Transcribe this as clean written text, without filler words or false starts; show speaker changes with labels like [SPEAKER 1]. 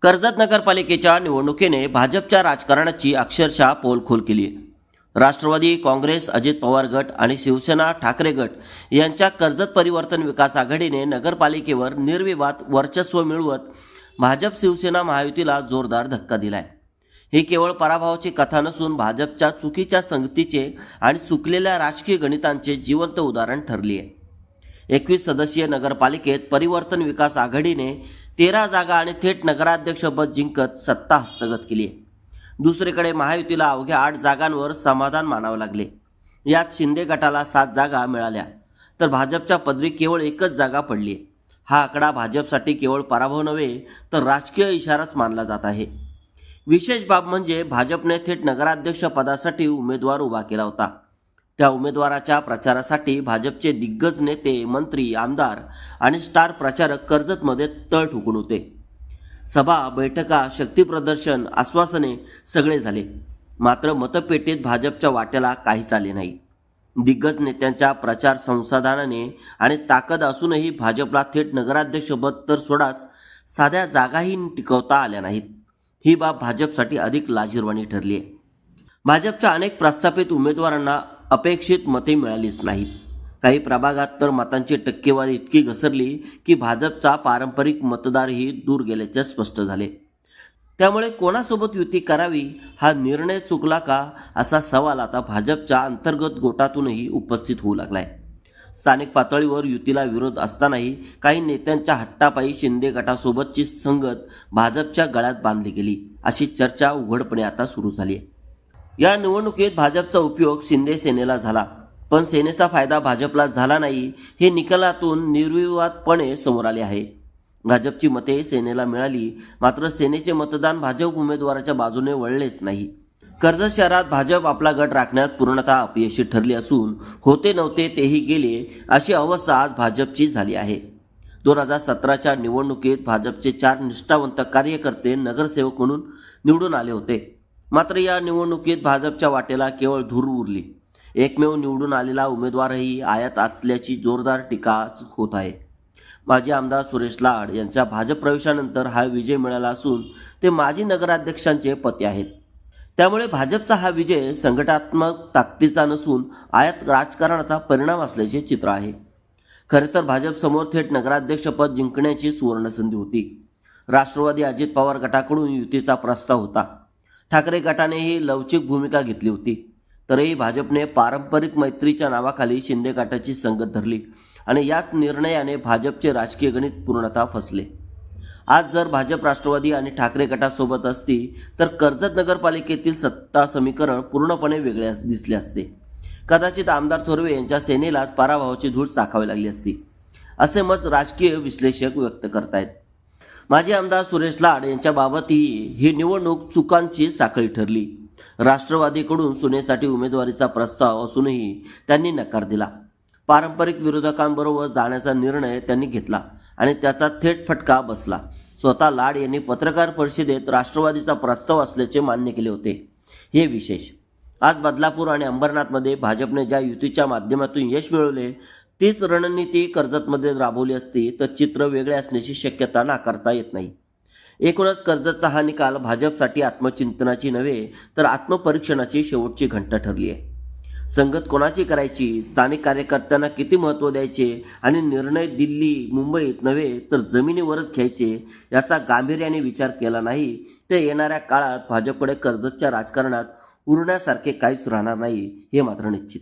[SPEAKER 1] कर्जत नगरपालिकेच्या निवडणुकीने भाजपच्या राजकारणाची अक्षरशः पोलखोल केली आहे. राष्ट्रवादी काँग्रेस, अजित पवार गट आणि शिवसेना ठाकरे गट यांच्या कर्जत परिवर्तन विकास आघाडीने नगरपालिकेवर निर्विवाद वर्चस्व मिळवत भाजप शिवसेना महायुतीला जोरदार धक्का दिलाय. ही केवळ पराभवाची कथा नसून भाजपच्या चुकीच्या संगतीचे आणि चुकलेल्या राजकीय गणितांचे जिवंत उदाहरण ठरली आहे. 21 सदस्यीय नगरपालिकेत परिवर्तन विकास आघाडीने 13 जागा आणि थेट नगराध्यक्षपद जिंकत सत्ता हस्तगत केली आहे. दुसरीकडे महायुतीला अवघ्या 8 जागांवर समाधान मानावं लागले. यात शिंदे गटाला 7 जागा मिळाल्या तर भाजपच्या पदरी केवळ 1च जागा पडली. हा आकडा भाजपसाठी केवळ पराभव नव्हे तर राजकीय इशाराच मानला जात आहे. विशेष बाब म्हणजे भाजपने थेट नगराध्यक्ष पदासाठी उमेदवार उभा केला होता. त्या उमेदवाराच्या प्रचारासाठी भाजपचे दिग्गज नेते, मंत्री, आमदार आणि स्टार प्रचारक कर्जतमध्ये तळ ठोकून होते. सभा, बैठका, शक्तीप्रदर्शन, आश्वासने सगळे झाले, मात्र मतपेटीत भाजपच्या वाट्याला काहीच आले नाही. दिग्गज नेत्यांच्या प्रचार संसाधनाने आणि ताकद असूनही भाजपला थेट नगराध्यक्षपद तर सोडाच, साध्या जागाही टिकवता आल्या नाहीत. ही बाब भाजपसाठी अधिक लाजिरवाणी ठरली आहे. भाजपच्या अनेक प्रस्थापित उमेदवारांना अपेक्षित मते मिळालीच नाहीत. काही प्रभागात तर मतांची टक्केवारी इतकी घसरली की भाजपचा पारंपरिक मतदारही दूर गेल्याचे स्पष्ट झाले. त्यामुळे कोणासोबत युती करावी हा निर्णय चुकला का असा सवाल आता भाजपच्या अंतर्गत गोटातूनही उपस्थित होऊ लागलाय. स्थानिक पातळीवर युतीला विरोध असतानाही काही नेत्यांच्या हट्टापायी शिंदे गटासोबतची संगत भाजपच्या गळ्यात बांधली गेली, अशी चर्चा उघडपणे आता सुरू झाली आहे. या निवडणुकीत भाजपचा उपयोग शिंदे सेनेला झाला, पण सेनेचा फायदा भाजपला झाला नाही हे निकालातून निर्विवादपणे समोर आले आहे. भाजपची मते सेनेला मिळाली, मात्र सेनेचे मतदान भाजप उमेदवाराच्या बाजूने वळलेच नाही. कर्जत शहरात भाजप आपला गट राखण्यात पूर्णतः अपयशी ठरली असून होते नव्हते तेही गेले अशी अवस्था आज भाजपची झाली आहे. 2017च्या निवडणुकीत भाजपचे 4 निष्ठावंत कार्यकर्ते नगरसेवक म्हणून निवडून आले होते, मात्र या निवडणुकीत भाजपच्या वाटेला केवळ धूर उरली. एकमेव निवडून आलेला उमेदवारही आयात असल्याची जोरदार टीका होत आहे. माजी आमदार सुरेश लाड यांच्या भाजप प्रवेशानंतर हा विजय मिळाला असून ते माजी नगराध्यक्षांचे पती आहेत. त्यामुळे भाजपचा हा विजय संघटनात्मक ताकदीचा नसून आयात राजकारणाचा परिणाम असल्याचे चित्र आहे. खरे तर भाजपसमोर थेट नगराध्यक्षपद जिंकण्याची सुवर्णसंधी होती. राष्ट्रवादी अजित पवार गटाकडून युतीचा प्रस्ताव होता. ठाकरे गटानेही लवचिक भूमिका घेतली होती, तरीही भाजपने पारंपरिक मैत्रीच्या नावाखाली शिंदे गटाची संगत धरली आणि याच निर्णयाने भाजपचे राजकीय गणित पूर्णतः फसले. आज जर भाजप राष्ट्रवादी आणि ठाकरे गटासोबत असती तर कर्जत नगरपालिकेतील सत्ता समीकरण पूर्णपणे वेगळे दिसले असते. कदाचित आमदार थोरवे यांच्या सेनेलाच पराभवाची धूळ चाखावी लागली असती, असे मत राजकीय विश्लेषक व्यक्त करतायत. माजी आमदार सुरेश लाड यांच्याबाबतही ही निवडणूक चुकांची साखळी ठरली. राष्ट्रवादीकडून सुनेसाठी उमेदवारीचा प्रस्ताव असूनही त्यांनी नकार दिला. पारंपरिक विरोधकांबरोबर जाण्याचा निर्णय त्यांनी घेतला आणि त्याचा थेट फटका बसला. स्वतः लाड यांनी पत्रकार परिषदेत राष्ट्रवादीचा प्रस्ताव असल्याचे मान्य केले होते. हे विशेष. आज बदलापूर आणि अंबरनाथमध्ये भाजपने ज्या युतीच्या माध्यमातून यश मिळवले तीच रणनीती कर्जतमध्ये राबवली असती तर चित्र वेगळे असण्याची शक्यता नाकारता येत नाही. एकूणच कर्जतचा हा निकाल भाजपसाठी आत्मचिंतनाची नव्हे तर आत्मपरीक्षणाची शेवटची घंटा ठरली आहे. संगत कोणाची करायची, स्थानिक कार्यकर्त्यांना किती महत्त्व द्यायचे आणि निर्णय दिल्ली, मुंबईत नव्हे तर जमिनीवरच घ्यायचे याचा गांभीर्याने विचार केला नाही तर येणाऱ्या काळात भाजपकडे कर्जतच्या राजकारणात उरण्यासारखे काहीच राहणार नाही, हे मात्र निश्चित.